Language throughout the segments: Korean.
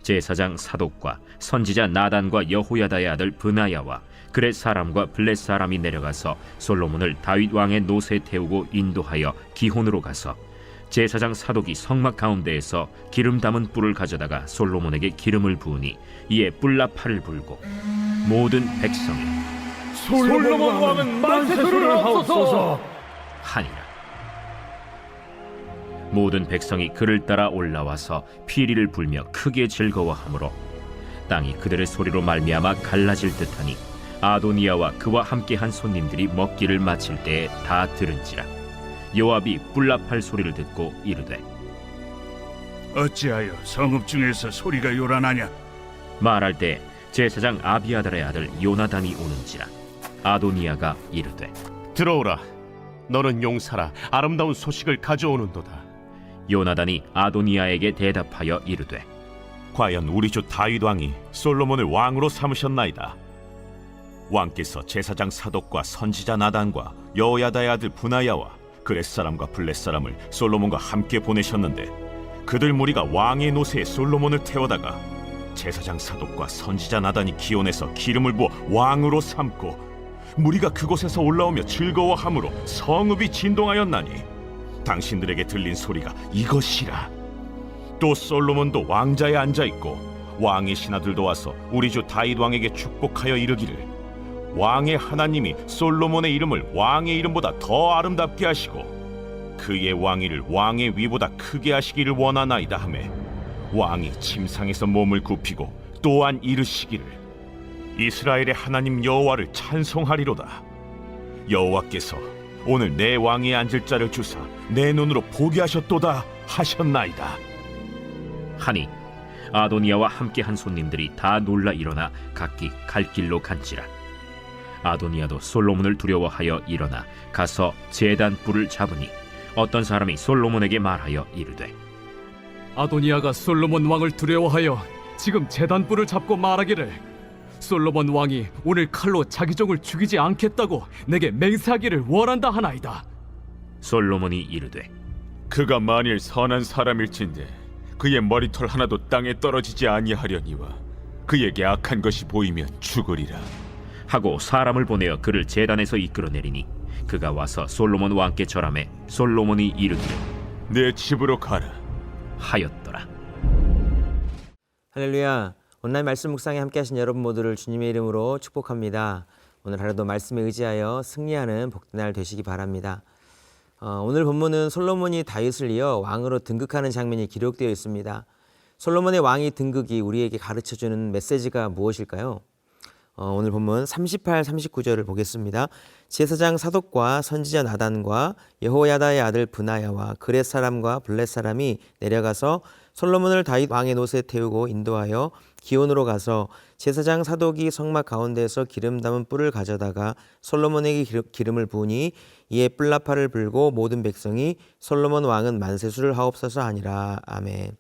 제사장 사독과 선지자 나단과 여호야다의 아들 브나야와 그렛 사람과 블렛 사람이 내려가서 솔로몬을 다윗 왕의 노새에 태우고 인도하여 기혼으로 가서 제사장 사독이 성막 가운데에서 기름 담은 뿔을 가져다가 솔로몬에게 기름을 부으니 이에 뿔나팔을 불고 모든 백성이 솔로몬 왕은 만세수를 하옵소서 하니라. 모든 백성이 그를 따라 올라와서 피리를 불며 크게 즐거워하므로 땅이 그들의 소리로 말미암아 갈라질 듯하니 아도니아와 그와 함께한 손님들이 먹기를 마칠 때에 다 들은지라. 요압이 뿔나팔 소리를 듣고 이르되 어찌하여 성읍 중에서 소리가 요란하냐? 말할 때 제사장 아비아달의 아들 요나단이 오는지라. 아도니아가 이르되 들어오라. 너는 용사라 아름다운 소식을 가져오는도다. 요나단이 아도니아에게 대답하여 이르되 과연 우리 주 다윗 왕이 솔로몬을 왕으로 삼으셨나이다. 왕께서 제사장 사독과 선지자 나단과 여호야다의 아들 브나야와 그렛 사람과 블렛 사람을 솔로몬과 함께 보내셨는데 그들 무리가 왕의 노새에 솔로몬을 태워다가 제사장 사독과 선지자 나단이 기온에서 기름을 부어 왕으로 삼고 무리가 그곳에서 올라오며 즐거워함으로 성읍이 진동하였나니 당신들에게 들린 소리가 이것이라. 또 솔로몬도 왕자에 앉아있고 왕의 신하들도 와서 우리 주 다윗 왕에게 축복하여 이르기를 왕의 하나님이 솔로몬의 이름을 왕의 이름보다 더 아름답게 하시고 그의 왕위를 왕의 위보다 크게 하시기를 원하나이다 하매 왕이 침상에서 몸을 굽히고 또한 이르시기를 이스라엘의 하나님 여호와를 찬송하리로다. 여호와께서 오늘 내 왕위에 앉을 자를 주사 내 눈으로 보게 하셨도다 하셨나이다 하니 아도니아와 함께한 손님들이 다 놀라 일어나 각기 갈 길로 간지라. 아도니아도 솔로몬을 두려워하여 일어나 가서 제단 뿔을 잡으니 어떤 사람이 솔로몬에게 말하여 이르되 아도니아가 솔로몬 왕을 두려워하여 지금 제단뿔을 잡고 말하기를 솔로몬 왕이 오늘 칼로 자기 종을 죽이지 않겠다고 내게 맹세하기를 원한다 하나이다. 솔로몬이 이르되 그가 만일 선한 사람일진데 그의 머리털 하나도 땅에 떨어지지 아니하려니와 그에게 악한 것이 보이면 죽으리라 하고 사람을 보내어 그를 제단에서 이끌어내리니 그가 와서 솔로몬 왕께 절하매 솔로몬이 이르기를 내 집으로 가라 하였더라. 할렐루야. 온라인 말씀 묵상에 함께 하신 여러분 모두를 주님의 이름으로 축복합니다. 오늘 하루도 말씀에 의지하여 승리하는 복된 날 되시기 바랍니다. 오늘 본문은 솔로몬이 다윗을 이어 왕으로 등극하는 장면이 기록되어 있습니다. 솔로몬의 왕위 등극이 우리에게 가르쳐주는 메시지가 무엇일까요? 오늘 본문 38, 39절을 보겠습니다. 제사장 사독과 선지자 나단과 여호야다의 아들 브나야와 그렛 사람과 블렛 사람이 내려가서 솔로몬을 다윗 왕의 노새에 태우고 인도하여 기온으로 가서 제사장 사독이 성막 가운데에서 기름 담은 뿔을 가져다가 솔로몬에게 기름을 부으니 이에 뿔나팔을 불고 모든 백성이 솔로몬 왕은 만세수를 하옵소서 하니라. 아멘.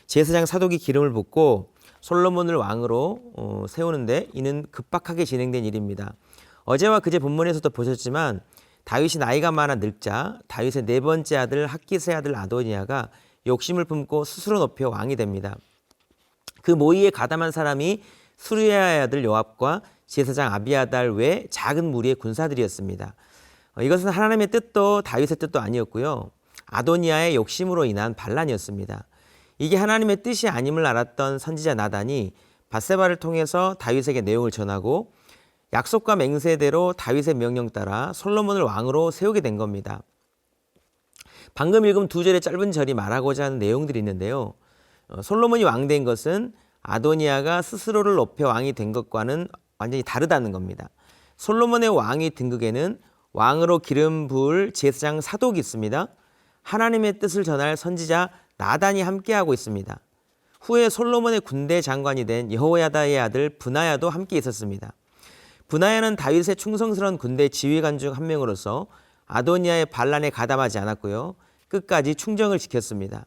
제사장 사독이 기름을 붓고 솔로몬을 왕으로 세우는데 이는 급박하게 진행된 일입니다. 어제와 그제 본문에서도 보셨지만 다윗이 나이가 많아 늙자 다윗의 네 번째 아들 핫깃의 아들 아도니아가 욕심을 품고 스스로 높여 왕이 됩니다. 그 모의에 가담한 사람이 수르야의 아들 요압과 제사장 아비아달 외 작은 무리의 군사들이었습니다. 이것은 하나님의 뜻도 다윗의 뜻도 아니었고요. 아도니아의 욕심으로 인한 반란이었습니다. 이게 하나님의 뜻이 아님을 알았던 선지자 나단이 밧세바를 통해서 다윗에게 내용을 전하고 약속과 맹세대로 다윗의 명령 따라 솔로몬을 왕으로 세우게 된 겁니다. 방금 읽은 두 절의 짧은 절이 말하고자 하는 내용들이 있는데요. 솔로몬이 왕된 것은 아도니아가 스스로를 높여 왕이 된 것과는 완전히 다르다는 겁니다. 솔로몬의 왕위 등극에는 왕으로 기름 부을 제사장 사독이 있습니다. 하나님의 뜻을 전할 선지자 나단이 함께하고 있습니다. 후에 솔로몬의 군대 장관이 된 여호야다의 아들 브나야도 함께 있었습니다. 브나야는 다윗의 충성스러운 군대 지휘관 중 한 명으로서 아도니아의 반란에 가담하지 않았고요. 끝까지 충정을 지켰습니다.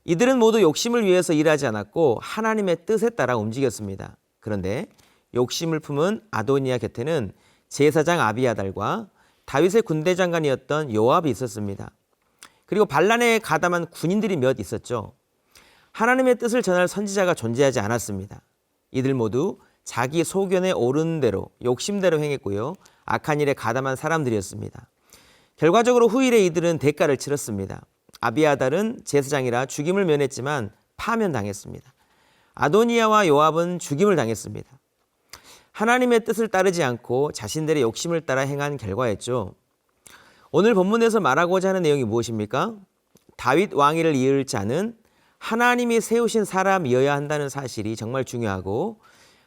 이들은 모두 욕심을 위해서 일하지 않았고 하나님의 뜻에 따라 움직였습니다. 그런데 욕심을 품은 아도니아 곁에는 제사장 아비아달과 다윗의 군대 장관이었던 요압이 있었습니다. 그리고 반란에 가담한 군인들이 몇 있었죠. 하나님의 뜻을 전할 선지자가 존재하지 않았습니다. 이들 모두 자기 소견에 오른 대로 욕심대로 행했고요. 악한 일에 가담한 사람들이었습니다. 결과적으로 후일에 이들은 대가를 치렀습니다. 아비아달은 제사장이라 죽임을 면했지만 파면당했습니다. 아도니아와 요압은 죽임을 당했습니다. 하나님의 뜻을 따르지 않고 자신들의 욕심을 따라 행한 결과였죠. 오늘 본문에서 말하고자 하는 내용이 무엇입니까? 다윗 왕위를 이을 자는 하나님이 세우신 사람이어야 한다는 사실이 정말 중요하고,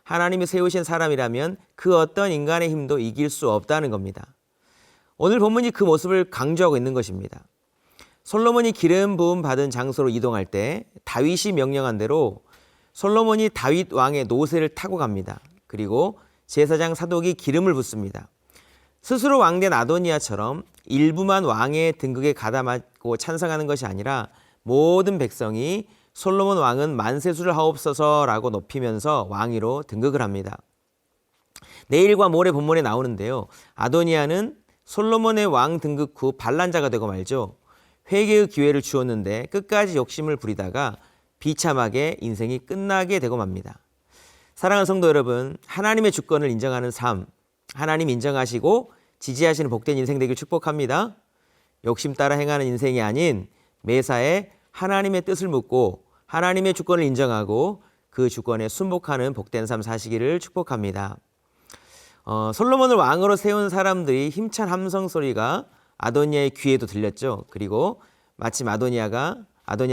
하나님이 세우신 사람이라면 그 어떤 인간의 힘도 이길 수 없다는 겁니다. 오늘 본문이 그 모습을 강조하고 있는 것입니다. 솔로몬이 기름 부음 받은 장소로 이동할 때 다윗이 명령한 대로 솔로몬이 다윗 왕의 노새를 타고 갑니다. 그리고 제사장 사독이 기름을 붓습니다. 스스로 왕된 아도니아처럼 일부만 왕의 등극에 가담하고 찬성하는 것이 아니라 모든 백성이 솔로몬 왕은 만세수를 하옵소서라고 높이면서 왕위로 등극을 합니다. 내일과 모레 본문에 나오는데요. 아도니아는 솔로몬의 왕 등극 후 반란자가 되고 말죠. 회개의 기회를 주었는데 끝까지 욕심을 부리다가 비참하게 인생이 끝나게 되고 맙니다. 사랑하는 성도 여러분, 하나님의 주권을 인정하는 삶, 하나님 인정하시고 지지하시는 복된 인생 되길 축복합니다. 욕심 따라 행하는 인생이 아닌 매사에 하나님의 뜻을 묻고 하나님의 주권을 인정하고 그 주권에 순복하는 복된 삶 사시기를 축복합니다. 솔로몬을 왕으로 세운 사람들이 힘찬 함성 소리가 아도니아의 귀에도 들렸죠. 그리고 마침 아도니아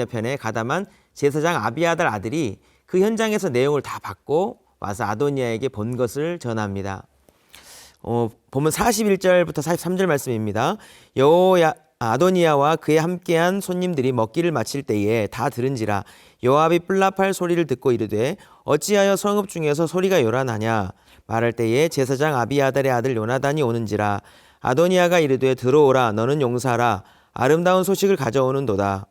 편에 가담한 제사장 아비아달 아들이 그 현장에서 내용을 다 받고 와서 아도니아에게 본 것을 전합니다. 보면 41절부터 43절 말씀입니다. 아도니아와 그에 함께한 손님들이 먹기를 마칠 때에 다 들은지라 요압이 뿔납할 소리를 듣고 이르되 어찌하여 성읍 중에서 소리가 요란하냐 말할 때에 제사장 아비아달의 아들 요나단이 오는지라 아도니아가 이르되 들어오라 너는 용사라 아름다운 소식을 가져오는도다.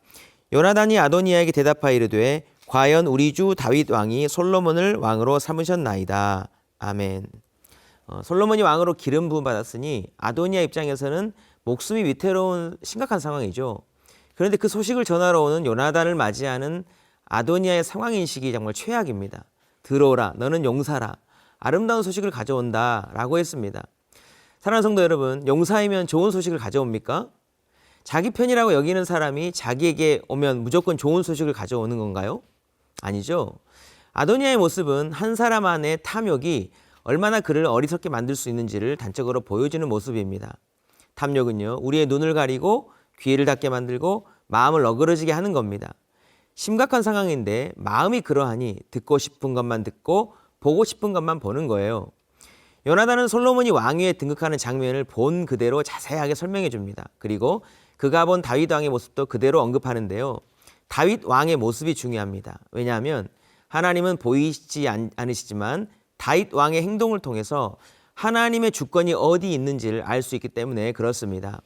요나단이 아도니아에게 대답하여 이르되 과연 우리 주 다윗 왕이 솔로몬을 왕으로 삼으셨나이다. 아멘. 솔로몬이 왕으로 기름 부음 받았으니 아도니아 입장에서는 목숨이 위태로운 심각한 상황이죠. 그런데 그 소식을 전하러 오는 요나단을 맞이하는 아도니아의 상황인식이 정말 최악입니다. 들어오라 너는 용사라 아름다운 소식을 가져온다 라고 했습니다. 사랑하는 성도 여러분, 용사이면 좋은 소식을 가져옵니까? 자기 편이라고 여기는 사람이 자기에게 오면 무조건 좋은 소식을 가져오는 건가요? 아니죠. 아도니아의 모습은 한 사람 안의 탐욕이 얼마나 그를 어리석게 만들 수 있는지를 단적으로 보여주는 모습입니다. 탐욕은요, 우리의 눈을 가리고 귀를 닫게 만들고 마음을 어그러지게 하는 겁니다. 심각한 상황인데 마음이 그러하니 듣고 싶은 것만 듣고 보고 싶은 것만 보는 거예요. 요나단은 솔로몬이 왕위에 등극하는 장면을 본 그대로 자세하게 설명해 줍니다. 그리고 그가 본 다윗 왕의 모습도 그대로 언급하는데요. 다윗 왕의 모습이 중요합니다. 왜냐하면 하나님은 보이지 않으시지만 다윗 왕의 행동을 통해서 하나님의 주권이 어디 있는지를 알 수 있기 때문에 그렇습니다.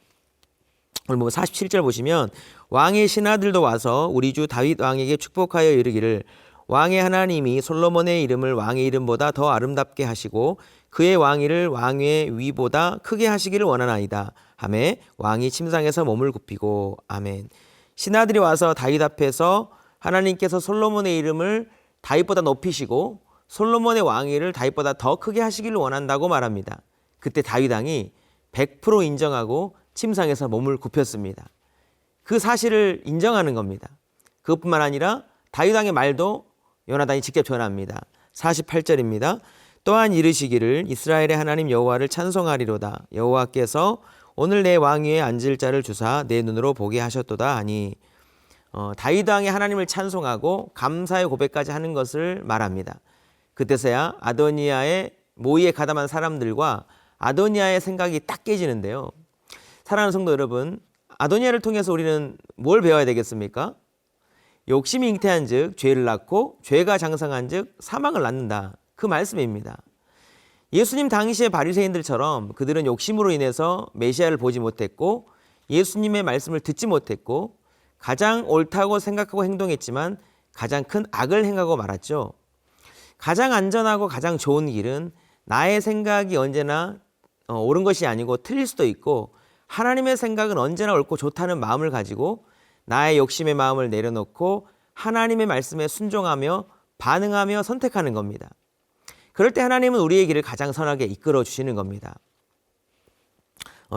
오늘 47절 보시면 왕의 신하들도 와서 우리 주 다윗 왕에게 축복하여 이르기를 왕의 하나님이 솔로몬의 이름을 왕의 이름보다 더 아름답게 하시고 그의 왕위를 왕의 위보다 크게 하시기를 원하나이다 하매 왕이 침상에서 몸을 굽히고 아멘. 신하들이 와서 다윗 앞에서 하나님께서 솔로몬의 이름을 다윗보다 높이시고 솔로몬의 왕위를 다윗보다 더 크게 하시기를 원한다고 말합니다. 그때 다윗 왕이 100% 인정하고 침상에서 몸을 굽혔습니다. 그 사실을 인정하는 겁니다. 그것뿐만 아니라 다윗 왕의 말도 요나단이 직접 전합니다. 48절입니다. 또한 이르시기를 이스라엘의 하나님 여호와를 찬송하리로다. 여호와께서 오늘 내 왕위에 앉을 자를 주사 내 눈으로 보게 하셨도다 하니 다윗 왕이 하나님을 찬송하고 감사의 고백까지 하는 것을 말합니다. 그때서야 아도니아의 모의에 가담한 사람들과 아도니아의 생각이 딱 깨지는데요. 사랑하는 성도 여러분, 아도니아를 통해서 우리는 뭘 배워야 되겠습니까? 욕심이 잉태한 즉 죄를 낳고 죄가 장성한 즉 사망을 낳는다. 그 말씀입니다. 예수님 당시의 바리새인들처럼 그들은 욕심으로 인해서 메시아를 보지 못했고 예수님의 말씀을 듣지 못했고 가장 옳다고 생각하고 행동했지만 가장 큰 악을 행하고 말았죠. 가장 안전하고 가장 좋은 길은 나의 생각이 언제나 옳은 것이 아니고 틀릴 수도 있고 하나님의 생각은 언제나 옳고 좋다는 마음을 가지고 나의 욕심의 마음을 내려놓고 하나님의 말씀에 순종하며 반응하며 선택하는 겁니다. 그럴 때 하나님은 우리의 길을 가장 선하게 이끌어 주시는 겁니다.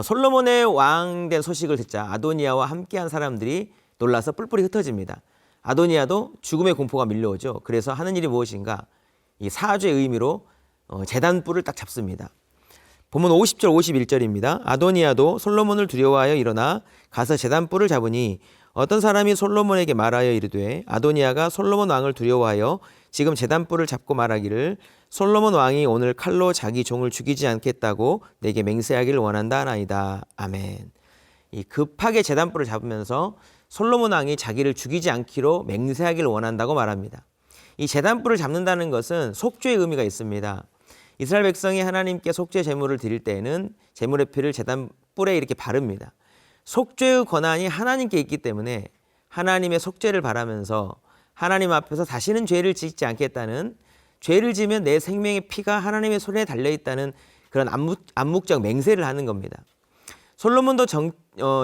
솔로몬의 왕 된 소식을 듣자 아도니아와 함께한 사람들이 놀라서 뿔뿔이 흩어집니다. 아도니아도 죽음의 공포가 밀려오죠. 그래서 하는 일이 무엇인가? 이 사죄의 의미로 제단뿔을 딱 잡습니다. 본문 50절 51절입니다. 아도니아도 솔로몬을 두려워하여 일어나 가서 제단뿔을 잡으니 어떤 사람이 솔로몬에게 말하여 이르되 아도니아가 솔로몬 왕을 두려워하여 지금 제단뿔을 잡고 말하기를 솔로몬 왕이 오늘 칼로 자기 종을 죽이지 않겠다고 내게 맹세하기를 원한다 하나이다. 아멘. 이 급하게 제단뿔을 잡으면서 솔로몬 왕이 자기를 죽이지 않기로 맹세하기를 원한다고 말합니다. 이 제단뿔을 잡는다는 것은 속죄의 의미가 있습니다. 이스라엘 백성이 하나님께 속죄 제물을 드릴 때에는 제물의 피를 제단뿔에 이렇게 바릅니다. 속죄의 권한이 하나님께 있기 때문에 하나님의 속죄를 바라면서 하나님 앞에서 다시는 죄를 짓지 않겠다는, 죄를 지면 내 생명의 피가 하나님의 손에 달려있다는 그런 암묵적 맹세를 하는 겁니다. 솔로몬도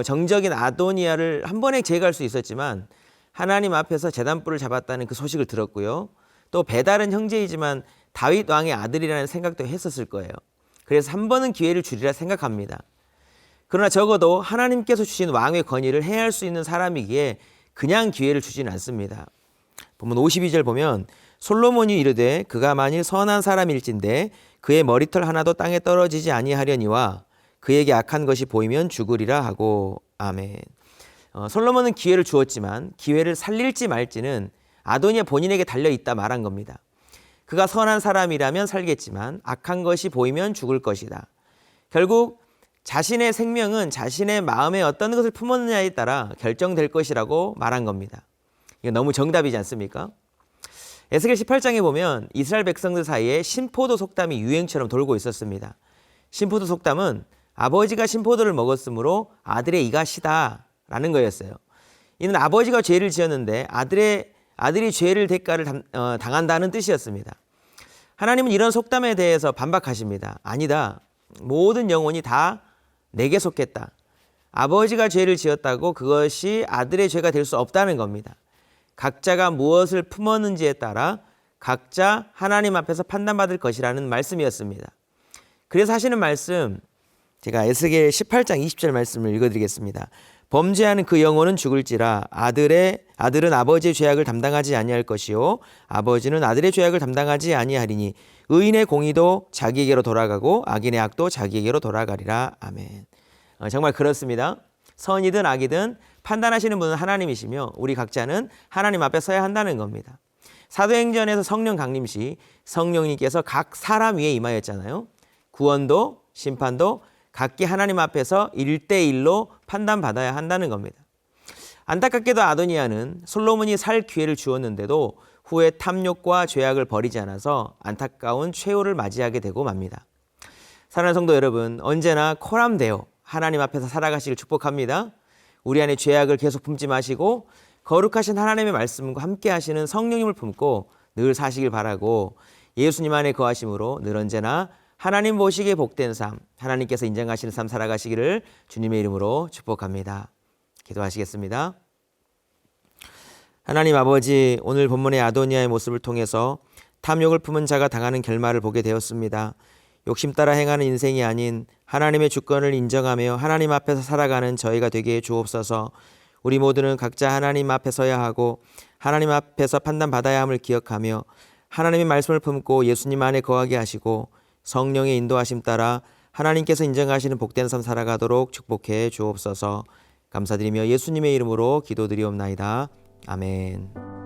정적인 아도니아를 한 번에 제거할 수 있었지만 하나님 앞에서 제단뿔을 잡았다는 그 소식을 들었고요. 또 배달은 형제이지만 다윗 왕의 아들이라는 생각도 했었을 거예요. 그래서 한 번은 기회를 주리라 생각합니다. 그러나 적어도 하나님께서 주신 왕의 권위를 해야 할 수 있는 사람이기에 그냥 기회를 주지는 않습니다. 본문 52절 보면 솔로몬이 이르되 그가 만일 선한 사람일진데 그의 머리털 하나도 땅에 떨어지지 아니하려니와 그에게 악한 것이 보이면 죽으리라 하고. 아멘. 솔로몬은 기회를 주었지만 기회를 살릴지 말지는 아도니아 본인에게 달려있다 말한 겁니다. 그가 선한 사람이라면 살겠지만 악한 것이 보이면 죽을 것이다. 결국 자신의 생명은 자신의 마음에 어떤 것을 품었느냐에 따라 결정될 것이라고 말한 겁니다. 이거 너무 정답이지 않습니까? 에스겔 18장에 보면 이스라엘 백성들 사이에 신포도 속담이 유행처럼 돌고 있었습니다. 신포도 속담은 아버지가 신포도를 먹었으므로 아들의 이가 시다라는 거였어요. 이는 아버지가 죄를 지었는데 아들이 죄를 대가를 당한다는 뜻이었습니다. 하나님은 이런 속담에 대해서 반박하십니다. 아니다. 모든 영혼이 다 내게 속했다. 아버지가 죄를 지었다고 그것이 아들의 죄가 될 수 없다는 겁니다. 각자가 무엇을 품었는지에 따라 각자 하나님 앞에서 판단받을 것이라는 말씀이었습니다. 그래서 하시는 말씀, 제가 에스겔 18장 20절 말씀을 읽어드리겠습니다. 범죄하는 그 영혼은 죽을지라 아들은 아버지의 죄악을 담당하지 아니할 것이요 아버지는 아들의 죄악을 담당하지 아니하리니 의인의 공의도 자기에게로 돌아가고 악인의 악도 자기에게로 돌아가리라. 아멘. 정말 그렇습니다. 선이든 악이든 판단하시는 분은 하나님이시며 우리 각자는 하나님 앞에 서야 한다는 겁니다. 사도행전에서 성령 강림 시 성령님께서 각 사람 위에 임하였잖아요. 구원도 심판도 각기 하나님 앞에서 1대1로 판단받아야 한다는 겁니다. 안타깝게도 아도니아는 솔로몬이 살 기회를 주었는데도 후에 탐욕과 죄악을 버리지 않아서 안타까운 최후를 맞이하게 되고 맙니다. 사랑하는 성도 여러분, 언제나 코람되어 하나님 앞에서 살아가시길 축복합니다. 우리 안에 죄악을 계속 품지 마시고 거룩하신 하나님의 말씀과 함께 하시는 성령님을 품고 늘 사시길 바라고 예수님 안에 거하심으로 늘 언제나 하나님 보시기에 복된 삶, 하나님께서 인정하시는 삶 살아가시기를 주님의 이름으로 축복합니다. 기도하시겠습니다. 하나님 아버지, 오늘 본문의 아도니아의 모습을 통해서 탐욕을 품은 자가 당하는 결말을 보게 되었습니다. 욕심 따라 행하는 인생이 아닌 하나님의 주권을 인정하며 하나님 앞에서 살아가는 저희가 되게 해 주옵소서. 우리 모두는 각자 하나님 앞에 서야 하고 하나님 앞에서 판단받아야 함을 기억하며 하나님의 말씀을 품고 예수님 안에 거하게 하시고 성령의 인도하심 따라 하나님께서 인정하시는 복된 삶 살아가도록 축복해 주옵소서. 감사드리며 예수님의 이름으로 기도드리옵나이다. 아멘.